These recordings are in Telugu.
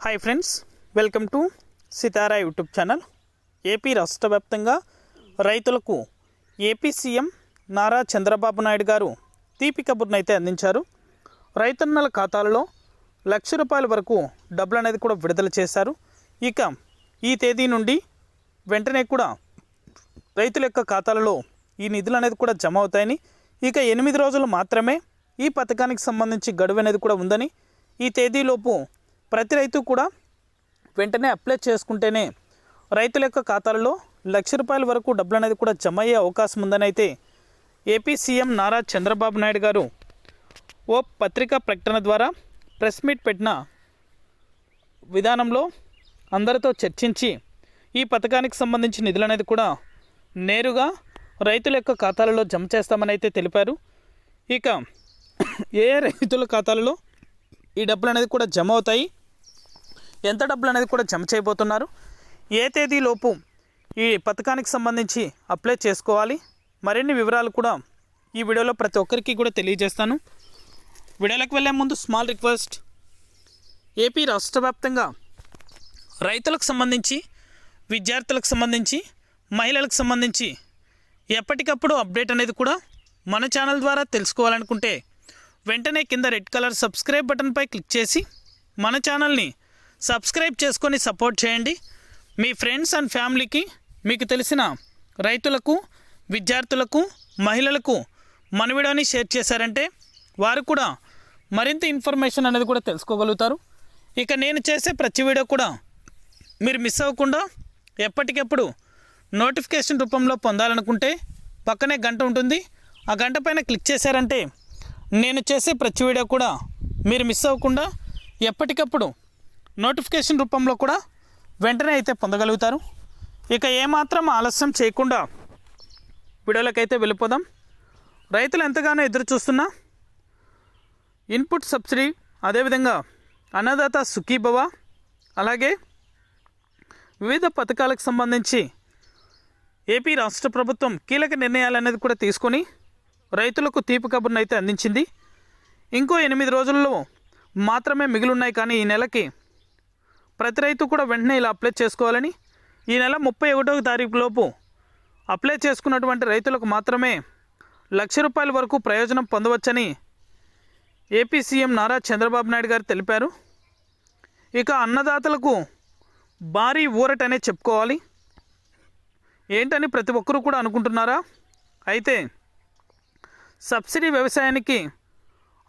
Hi friends, welcome to Sitara YouTube channel. AP రాష్ట్ర వ్యాప్తంగా రైతులకు ఏపీ సీఎం నారా చంద్రబాబు నాయుడు గారు తీపి కబుర్ను అయితే అందించారు. రైతన్నల ఖాతాలలో ₹1,00,000 వరకు డబ్బులు అనేది కూడా విడుదల చేశారు. ఇక ఈ తేదీ నుండి వెంటనే కూడా రైతుల యొక్క ఖాతాలలో ఈ నిధులు అనేది కూడా జమ అవుతాయని, ఇక 8 రోజులు మాత్రమే ఈ పథకానికి సంబంధించి గడువు అనేది కూడా ఉందని, ఈ తేదీలోపు ప్రతి రైతు కూడా వెంటనే అప్లై చేసుకుంటేనే రైతుల యొక్క ఖాతాలలో ₹1,00,000 వరకు డబ్బులు అనేది కూడా జమ అయ్యే అవకాశం ఉందని అయితే ఏపీ సీఎం నారా చంద్రబాబు నాయుడు గారు ఓ పత్రికా ప్రకటన ద్వారా ప్రెస్ మీట్ పెట్టిన విధానంలో అందరితో చర్చించి ఈ పథకానికి సంబంధించి నిధులు అనేది కూడా నేరుగా రైతుల యొక్క ఖాతాలలో జమ చేస్తామని అయితే తెలిపారు. ఇక ఏ రైతుల ఖాతాలలో ఈ డబ్బులు అనేది కూడా జమ అవుతాయి, ఎంత డబ్బులు అనేది కూడా జమ చేయబోతున్నారు, ఏ తేదీలోపు ఈ పథకానికి సంబంధించి అప్లై చేసుకోవాలి, మరిన్ని వివరాలు కూడా ఈ వీడియోలో ప్రతి ఒక్కరికి కూడా తెలియజేస్తాను. వీడియోలోకి వెళ్ళే ముందు స్మాల్ రిక్వెస్ట్, ఏపీ రాష్ట్ర వ్యాప్తంగా రైతులకు సంబంధించి, విద్యార్థులకు సంబంధించి, మహిళలకు సంబంధించి ఎప్పటికప్పుడు అప్డేట్ అనేది కూడా మన ఛానల్ ద్వారా తెలుసుకోవాలనుకుంటే వెంటనే కింద రెడ్ కలర్ సబ్స్క్రైబ్ బటన్పై క్లిక్ చేసి మన ఛానల్ని సబ్స్క్రైబ్ చేసుకొని సపోర్ట్ చేయండి. మీ ఫ్రెండ్స్ అండ్ ఫ్యామిలీకి, మీకు తెలిసిన రైతులకు, విద్యార్థులకు, మహిళలకు మన వీడియోని షేర్ చేశారంటే వారు కూడా మరింత ఇన్ఫర్మేషన్ అనేది కూడా తెలుసుకోగలుగుతారు. ఇక నేను చేసే ప్రతి వీడియో కూడా మీరు మిస్ అవ్వకుండా ఎప్పటికప్పుడు నోటిఫికేషన్ రూపంలో పొందాలనుకుంటే పక్కనే గంట ఉంటుంది, ఆ గంట పైన క్లిక్ చేశారంటే నేను చేసే ప్రతి వీడియో కూడా మీరు మిస్ అవ్వకుండా ఎప్పటికప్పుడు నోటిఫికేషన్ రూపంలో కూడా వెంటనే అయితే పొందగలుగుతారు. ఇక ఏమాత్రం ఆలస్యం చేయకుండా వీడియోలకైతే వెళ్ళిపోదాం. రైతులు ఎంతగానో ఎదురు చూస్తున్న ఇన్పుట్ సబ్సిడీ, అదేవిధంగా అన్నదాత సుఖీభవ, అలాగే వివిధ పథకాలకు సంబంధించి ఏపీ రాష్ట్ర ప్రభుత్వం కీలక నిర్ణయాలు అనేది కూడా తీసుకొని రైతులకు తీపి కబుర్ను అయితే అందించింది. ఇంకో 8 రోజుల్లో మాత్రమే మిగిలిన్నాయి, కానీ ఈ నెలకి ప్రతి రైతు కూడా వెంటనే ఇలా అప్లై చేసుకోవాలని, ఈ నెల 31వ తారీఖు లోపు అప్లై చేసుకున్నటువంటి రైతులకు మాత్రమే ₹1,00,000 వరకు ప్రయోజనం పొందవచ్చని ఏపీ సీఎం నారా చంద్రబాబు నాయుడు గారు తెలిపారు. ఇక అన్నదాతలకు భారీ ఊరటనే చెప్పుకోవాలి. ఏంటని ప్రతి ఒక్కరూ కూడా అనుకుంటున్నారా? అయితే సబ్సిడీ వ్యవసాయానికి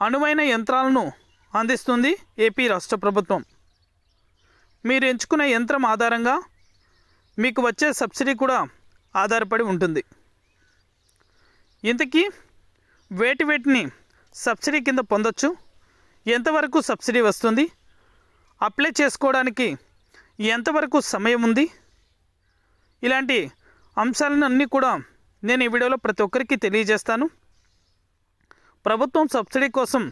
అనువైన యంత్రాలను అందిస్తుంది ఏపీ రాష్ట్ర ప్రభుత్వం. మీరు ఎంచుకునే యంత్రం ఆధారంగా మీకు వచ్చే సబ్సిడీ కూడా ఆధారపడి ఉంటుంది. ఇంతకీ వేటిని సబ్సిడీ కింద పొందొచ్చు, ఎంతవరకు సబ్సిడీ వస్తుంది, అప్లై చేసుకోవడానికి ఎంతవరకు సమయం ఉంది, ఇలాంటి అంశాలను అన్నీ కూడా నేను ఈ వీడియోలో ప్రతి ఒక్కరికి తెలియజేస్తాను. ప్రభుత్వం సబ్సిడీ కోసం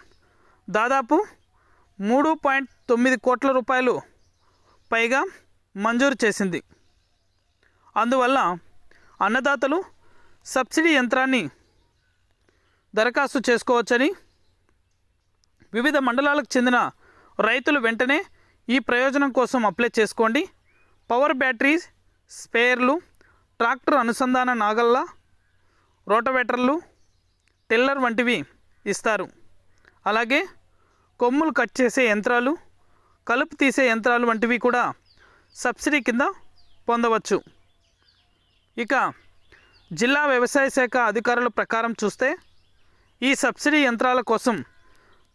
దాదాపు ₹3.9 కోట్ల పైగా మంజూరు చేసింది. అందువల్ల అన్నదాతలు సబ్సిడీ యంత్రాన్ని దరఖాస్తు చేసుకోవచ్చని, వివిధ మండలాలకు చెందిన రైతులు వెంటనే ఈ ప్రయోజనం కోసం అప్లై చేసుకోండి. పవర్ బ్యాటరీస్, స్పేర్లు, ట్రాక్టర్ అనుసంధాన నాగళ్ళ, రోటవేటర్లు, టిల్లర్ వంటివి ఇస్తారు. అలాగే కొమ్ములు కట్ చేసే యంత్రాలు, కలుపు తీసే యంత్రాలు వంటివి కూడా సబ్సిడీ కింద పొందవచ్చు. ఇక జిల్లా వ్యవసాయ శాఖ అధికారుల ప్రకారం చూస్తే ఈ సబ్సిడీ యంత్రాల కోసం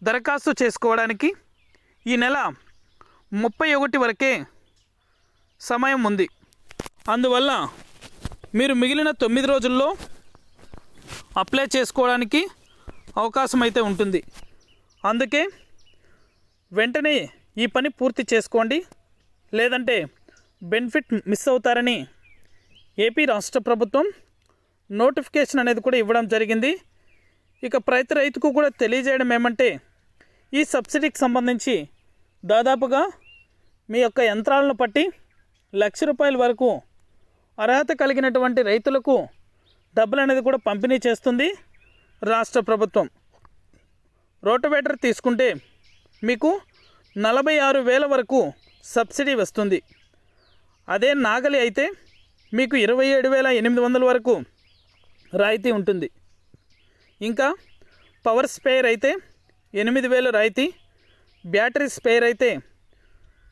దరఖాస్తు చేసుకోవడానికి ఈ నెల 31 వరకే సమయం ఉంది. అందువల్ల మీరు మిగిలిన 9 రోజుల్లో అప్లై చేసుకోవడానికి అవకాశం అయితే ఉంటుంది. అందుకే వెంటనే ఈ పని పూర్తి చేసుకోండి, లేదంటే బెనిఫిట్ మిస్ అవుతారని ఏపీ రాష్ట్ర ప్రభుత్వం నోటిఫికేషన్ అనేది కూడా ఇవ్వడం జరిగింది. ఇక ప్రతి రైతుకు కూడా తెలియజేయడం ఏమంటే, ఈ సబ్సిడీకి సంబంధించి దాదాపుగా మీ యొక్క యంత్రాలను బట్టి ₹1,00,000 వరకు అర్హత కలిగినటువంటి రైతులకు డబ్బులు అనేది కూడా పంపిణీ చేస్తుంది రాష్ట్ర ప్రభుత్వం. రోటవేటర్ తీసుకుంటే మీకు 46,000 వరకు సబ్సిడీ వస్తుంది. అదే నాగలి అయితే మీకు 27,800 వరకు రాయితీ ఉంటుంది. ఇంకా పవర్ స్పేర్ అయితే 8,000 రాయితీ, బ్యాటరీ స్పేర్ అయితే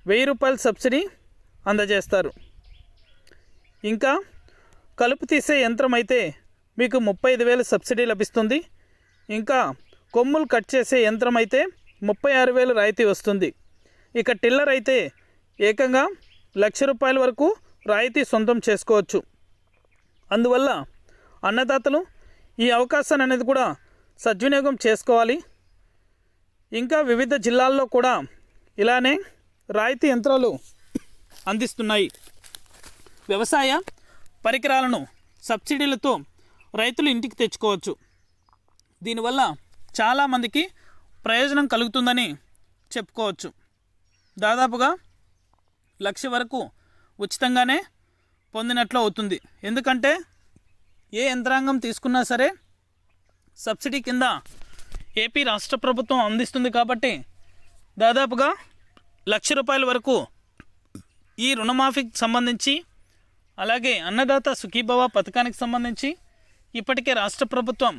1,000 రూపాయలు సబ్సిడీ అందజేస్తారు. ఇంకా కలుపు తీసే యంత్రం అయితే మీకు 35,000 సబ్సిడీ లభిస్తుంది. ఇంకా కొమ్ములు కట్ చేసే యంత్రం అయితే 36,000 రాయితీ వస్తుంది. ఇక టిల్లర్ అయితే ఏకంగా 1,00,000 రూపాయల వరకు రాయితీ సొంతం చేసుకోవచ్చు. అందువల్ల అన్నదాతలు ఈ అవకాశాన్ని అనేది కూడా సద్వినియోగం చేసుకోవాలి. ఇంకా వివిధ జిల్లాల్లో కూడా ఇలానే రాయితీ యంత్రాలు అందిస్తున్నాయి. వ్యవసాయ పరికరాలను సబ్సిడీలతో రైతులు ఇంటికి తెచ్చుకోవచ్చు. దీనివల్ల చాలామందికి ప్రయోజనం కలుగుతుందని చెప్పుకోవచ్చు. దాదాపుగా 1,00,000 వరకు ఉచితంగానే పొందినట్లు అవుతుంది. ఎందుకంటే ఏ యంత్రాంగం తీసుకున్నా సరే సబ్సిడీ కింద ఏపీ రాష్ట్ర ప్రభుత్వం అందిస్తుంది. కాబట్టి దాదాపుగా 1,00,000 రూపాయల వరకు ఈ రుణమాఫీకి సంబంధించి, అలాగే అన్నదాత సుఖీభవ పథకానికి సంబంధించి ఇప్పటికే రాష్ట్ర ప్రభుత్వం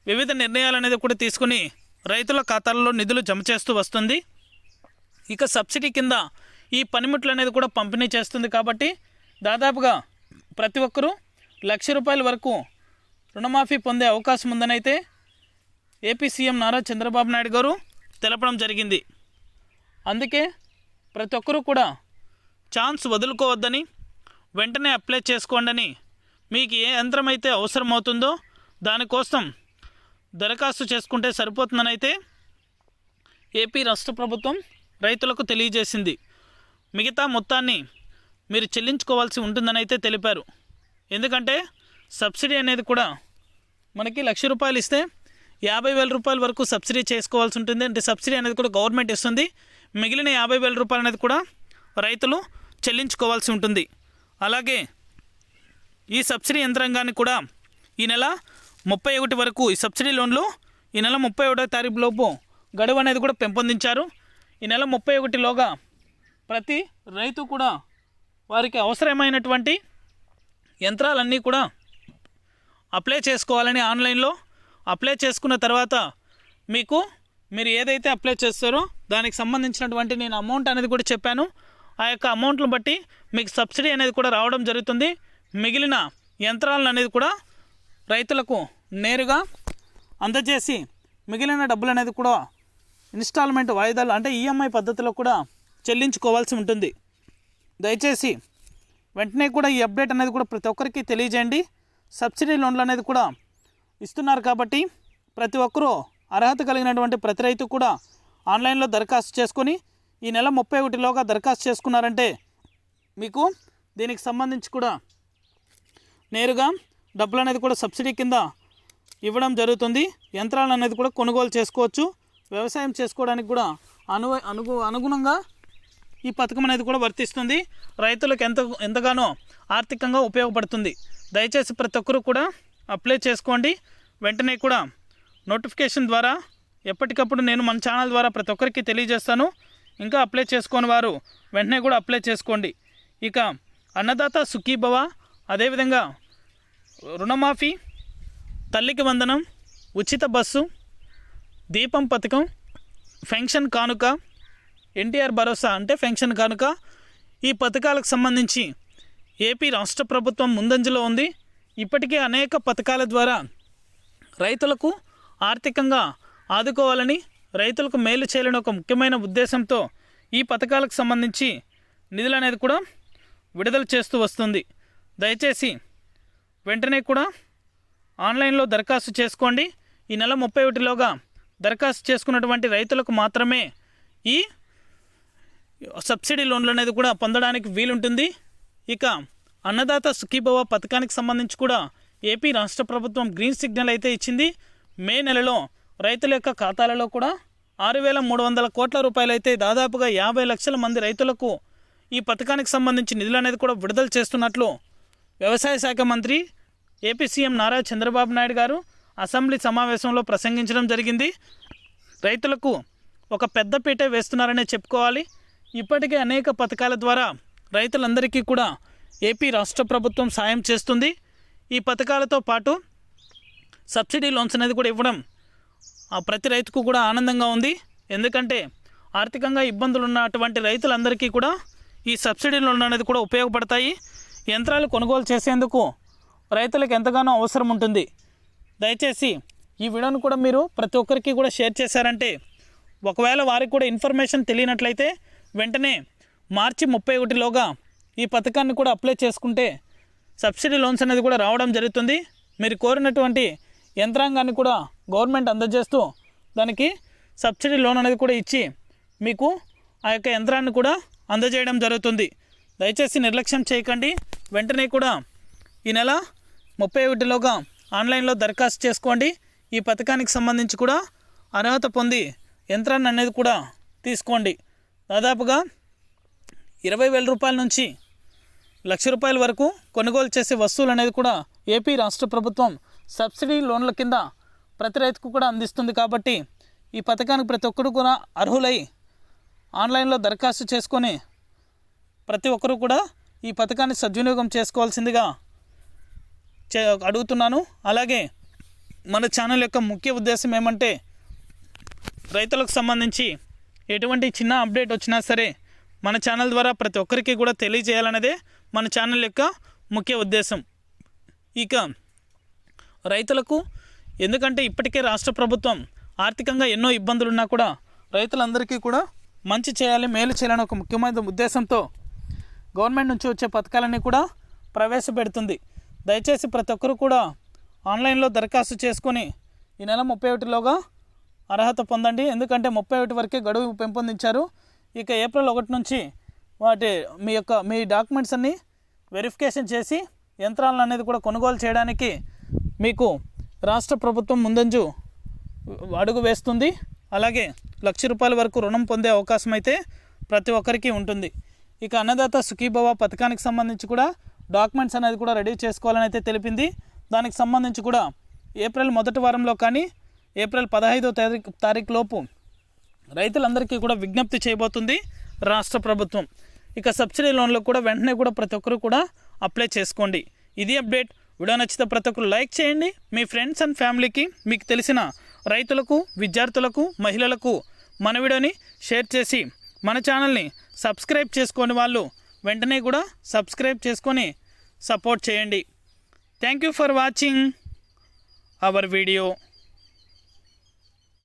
వివిధ నిర్ణయాలు అనేది కూడా తీసుకుని రైతుల ఖాతాల్లో నిధులు జమ చేస్తూ వస్తుంది. ఇక సబ్సిడీ కింద ఈ పనిముట్లు అనేది కూడా పంపిణీ చేస్తుంది. కాబట్టి దాదాపుగా ప్రతి ఒక్కరూ 1,00,000 రూపాయల వరకు రుణమాఫీ పొందే అవకాశం ఉందని అయితే ఏపీ సీఎం నారా చంద్రబాబు నాయుడు గారు తెలపడం జరిగింది. అందుకే ప్రతి ఒక్కరూ కూడా ఛాన్స్ వదులుకోవద్దని, వెంటనే అప్లై చేసుకోండి. మీకు ఏ యంత్రం అయితే అవసరమవుతుందో దానికోసం దరఖాస్తు చేసుకుంటే సరిపోతుందని అయితే ఏపీ రాష్ట్ర ప్రభుత్వం రైతులకు తెలియజేసింది. మిగతా మొత్తాన్ని మీరు చెల్లించుకోవాల్సి ఉంటుందని అయితే తెలిపారు. ఎందుకంటే సబ్సిడీ అనేది కూడా మనకి 1,00,000 రూపాయలు ఇస్తే 50,000 రూపాయల వరకు సబ్సిడీ చేసుకోవాల్సి ఉంటుంది. అంటే సబ్సిడీ అనేది కూడా గవర్నమెంట్ ఇస్తుంది. మిగిలిన 50,000 రూపాయలు అనేది కూడా రైతులు చెల్లించుకోవాల్సి ఉంటుంది. అలాగే ఈ సబ్సిడీ యంత్రాంగాన్ని కూడా ఈ నెల 31 వరకు ఈ సబ్సిడీ లోన్లు ఈ నెల 31వ తారీఖు లోపు గడువు అనేది కూడా పెంపొందించారు. ఈ నెల 31లోగా ప్రతి రైతు కూడా వారికి అవసరమైనటువంటి యంత్రాలన్నీ కూడా అప్లై చేసుకోవాలని ఆన్లైన్లో అప్లై చేసుకున్న తర్వాత మీరు ఏదైతే అప్లై చేస్తారో దానికి సంబంధించినటువంటి నేను అమౌంట్ అనేది కూడా చెప్పాను. ఆ యొక్క అమౌంట్ను బట్టి మీకు సబ్సిడీ అనేది కూడా రావడం జరుగుతుంది. మిగిలిన యంత్రాలను అనేది కూడా రైతులకు నేరుగా అందజేసి మిగిలిన డబ్బులు అనేది కూడా ఇన్స్టాల్మెంట్ వాయిదాలు అంటే ఈఎంఐ పద్ధతిలో కూడా చెల్లించుకోవాల్సి ఉంటుంది. దయచేసి వెంటనే కూడా ఈ అప్డేట్ అనేది కూడా ప్రతి ఒక్కరికి తెలియజేయండి. సబ్సిడీ లోన్లు అనేది కూడా ఇస్తున్నారు కాబట్టి ప్రతి ఒక్కరూ అర్హత కలిగినటువంటి ప్రతి రైతు కూడా ఆన్లైన్లో దరఖాస్తు చేసుకొని ఈ నెల 31లోగా దరఖాస్తు చేసుకున్నారంటే మీకు దీనికి సంబంధించి కూడా నేరుగా డబ్బులు అనేది కూడా సబ్సిడీ కింద ఇవ్వడం జరుగుతుంది. యంత్రాలు అనేది కూడా కొనుగోలు చేసుకోవచ్చు. వ్యవసాయం చేసుకోవడానికి కూడా అనుగుణంగా ఈ పథకం అనేది కూడా వర్తిస్తుంది. రైతులకు ఎంతగానో ఆర్థికంగా ఉపయోగపడుతుంది. దయచేసి ప్రతి ఒక్కరూ కూడా అప్లై చేసుకోండి. వెంటనే కూడా నోటిఫికేషన్ ద్వారా ఎప్పటికప్పుడు నేను మన ఛానల్ ద్వారా ప్రతి ఒక్కరికి తెలియజేస్తాను. ఇంకా అప్లై చేసుకోని వారు వెంటనే కూడా అప్లై చేసుకోండి. ఇక అన్నదాత సుఖీభవ, అదేవిధంగా రుణమాఫీ, తల్లికి వందనం, ఉచిత బస్సు, దీపం పథకం, పెన్షన్ కానుక, ఎన్టీఆర్ భరోసా అంటే పెన్షన్ కానుక, ఈ పథకాలకు సంబంధించి ఏపీ రాష్ట్ర ప్రభుత్వం ముందంజలో ఉంది. ఇప్పటికే అనేక పథకాల ద్వారా రైతులకు ఆర్థికంగా ఆదుకోవాలని, రైతులకు మేలు చేయాలని ఒక ముఖ్యమైన ఉద్దేశంతో ఈ పథకాలకు సంబంధించి నిధులు అనేది కూడా విడుదల చేస్తూ వస్తుంది. దయచేసి వెంటనే కూడా ఆన్లైన్లో దరఖాస్తు చేసుకోండి. ఈ నెల 31లోగా దరఖాస్తు చేసుకున్నటువంటి రైతులకు మాత్రమే ఈ సబ్సిడీ లోన్లు అనేది కూడా పొందడానికి వీలుంటుంది. ఇక అన్నదాత సుఖీభవ పథకానికి సంబంధించి కూడా ఏపీ రాష్ట్ర ప్రభుత్వం గ్రీన్ సిగ్నల్ అయితే ఇచ్చింది. మే నెలలో రైతుల యొక్క ఖాతాలలో కూడా 6,300 కోట్ల రూపాయలు అయితే దాదాపుగా 50 లక్షల మంది రైతులకు ఈ పథకానికి సంబంధించి నిధులు అనేది కూడా విడుదల చేస్తున్నట్లు వ్యవసాయ శాఖ మంత్రి ఏపీ సీఎం నారా చంద్రబాబు నాయుడు గారు అసెంబ్లీ సమావేశంలో ప్రసంగించడం జరిగింది. రైతులకు ఒక పెద్దపీట వేస్తున్నారనే చెప్పుకోవాలి. ఇప్పటికే అనేక పథకాల ద్వారా రైతులందరికీ కూడా ఏపీ రాష్ట్ర ప్రభుత్వం సాయం చేస్తుంది. ఈ పథకాలతో పాటు సబ్సిడీ లోన్స్ అనేది కూడా ఇవ్వడం ప్రతి రైతుకు కూడా ఆనందంగా ఉంది. ఎందుకంటే ఆర్థికంగా ఇబ్బందులు ఉన్నటువంటి రైతులందరికీ కూడా ఈ సబ్సిడీ లోన్ అనేది కూడా ఉపయోగపడతాయి. యంత్రాలు కొనుగోలు చేసేందుకు రైతులకు ఎంతగానో అవసరం ఉంటుంది. దయచేసి ఈ వీడియోను కూడా మీరు ప్రతి ఒక్కరికి కూడా షేర్ చేశారంటే, ఒకవేళ వారికి కూడా ఇన్ఫర్మేషన్ తెలియనట్లయితే వెంటనే మార్చి 31లోగా ఈ పథకాన్ని కూడా అప్లై చేసుకుంటే సబ్సిడీ లోన్స్ అనేది కూడా రావడం జరుగుతుంది. మీరు కోరినటువంటి యంత్రాంగాన్ని కూడా గవర్నమెంట్ అందజేస్తూ దానికి సబ్సిడీ లోన్ అనేది కూడా ఇచ్చి మీకు ఆ యొక్క యంత్రాన్ని కూడా అందజేయడం జరుగుతుంది. దయచేసి నిర్లక్ష్యం చేయకండి. వెంటనే కూడా ఈ నెల 31లోగా ఆన్లైన్లో దరఖాస్తు చేసుకోండి. ఈ పథకానికి సంబంధించి కూడా అర్హత పొంది యంత్రాన్ని అనేది కూడా తీసుకోండి. దాదాపుగా 20,000 రూపాయల నుంచి ₹1,00,000 వరకు కొనుగోలు చేసే వస్తువులు అనేది కూడా ఏపీ రాష్ట్ర ప్రభుత్వం సబ్సిడీ లోన్ల కింద ప్రతి రైతుకు కూడా అందిస్తుంది. కాబట్టి ఈ పథకానికి ప్రతి ఒక్కరు కూడా అర్హులై ఆన్లైన్లో దరఖాస్తు చేసుకొని ప్రతి ఒక్కరూ కూడా ఈ పథకాన్ని సద్వినియోగం చేసుకోవాల్సిందిగా అడుగుతున్నాను. అలాగే మన ఛానల్ యొక్క ముఖ్య ఉద్దేశం ఏమంటే, రైతులకు సంబంధించి ఎటువంటి చిన్న అప్డేట్ వచ్చినా సరే మన ఛానల్ ద్వారా ప్రతి ఒక్కరికి కూడా తెలియజేయాలనేదే మన ఛానల్ యొక్క ముఖ్య ఉద్దేశం. ఇక రైతులకు, ఎందుకంటే ఇప్పటికే రాష్ట్ర ప్రభుత్వం ఆర్థికంగా ఎన్నో ఇబ్బందులు ఉన్నా కూడా రైతులందరికీ కూడా మంచి చేయాలి, మేలు చేయాలని ఒక ముఖ్యమైన ఉద్దేశంతో గవర్నమెంట్ నుంచి వచ్చే పథకాలన్నీ కూడా ప్రవేశపెడుతుంది. దయచేసి ప్రతి ఒక్కరు కూడా ఆన్లైన్లో దరఖాస్తు చేసుకొని ఈ నెల 31లోగా అర్హత పొందండి. ఎందుకంటే 31 వరకే గడువు పెంపొందించారు. ఇక ఏప్రిల్ 1 నుంచి మీ డాక్యుమెంట్స్ అన్నీ వెరిఫికేషన్ చేసి యంత్రాలను అనేది కూడా కొనుగోలు చేయడానికి మీకు రాష్ట్ర ప్రభుత్వం ముందంజు అడుగు వేస్తుంది. అలాగే ₹1,00,000 వరకు రుణం పొందే అవకాశం అయితే ప్రతి ఒక్కరికి ఉంటుంది. ఇక అన్నదాత సుఖీభవ పథకానికి సంబంధించి కూడా డాక్యుమెంట్స్ అనేది కూడా రెడీ చేసుకోవాలని అయితే తెలిపింది. దానికి సంబంధించి కూడా ఏప్రిల్ మొదటి వారంలో కానీ ఏప్రిల్ 15వ తారీఖు లోపు రైతులందరికీ కూడా విజ్ఞప్తి చేయబోతుంది రాష్ట్ర ప్రభుత్వం. ఇక సబ్సిడీ లోన్లు కూడా వెంటనే కూడా ప్రతి ఒక్కరు కూడా అప్లై చేసుకోండి. ఇది అప్డేట్. వీడియో నచ్చితే ప్రతి ఒక్కరు లైక్ చేయండి. మీ ఫ్రెండ్స్ అండ్ ఫ్యామిలీకి, మీకు తెలిసిన రైతులకు, విద్యార్థులకు, మహిళలకు మన వీడియోని షేర్ చేసి మన ఛానల్ని సబ్స్క్రైబ్ చేసుకోని వాళ్ళు వెంటనే కూడా సబ్స్క్రైబ్ చేసుకొని సపోర్ట్ చేయండి. Thank you for watching our video.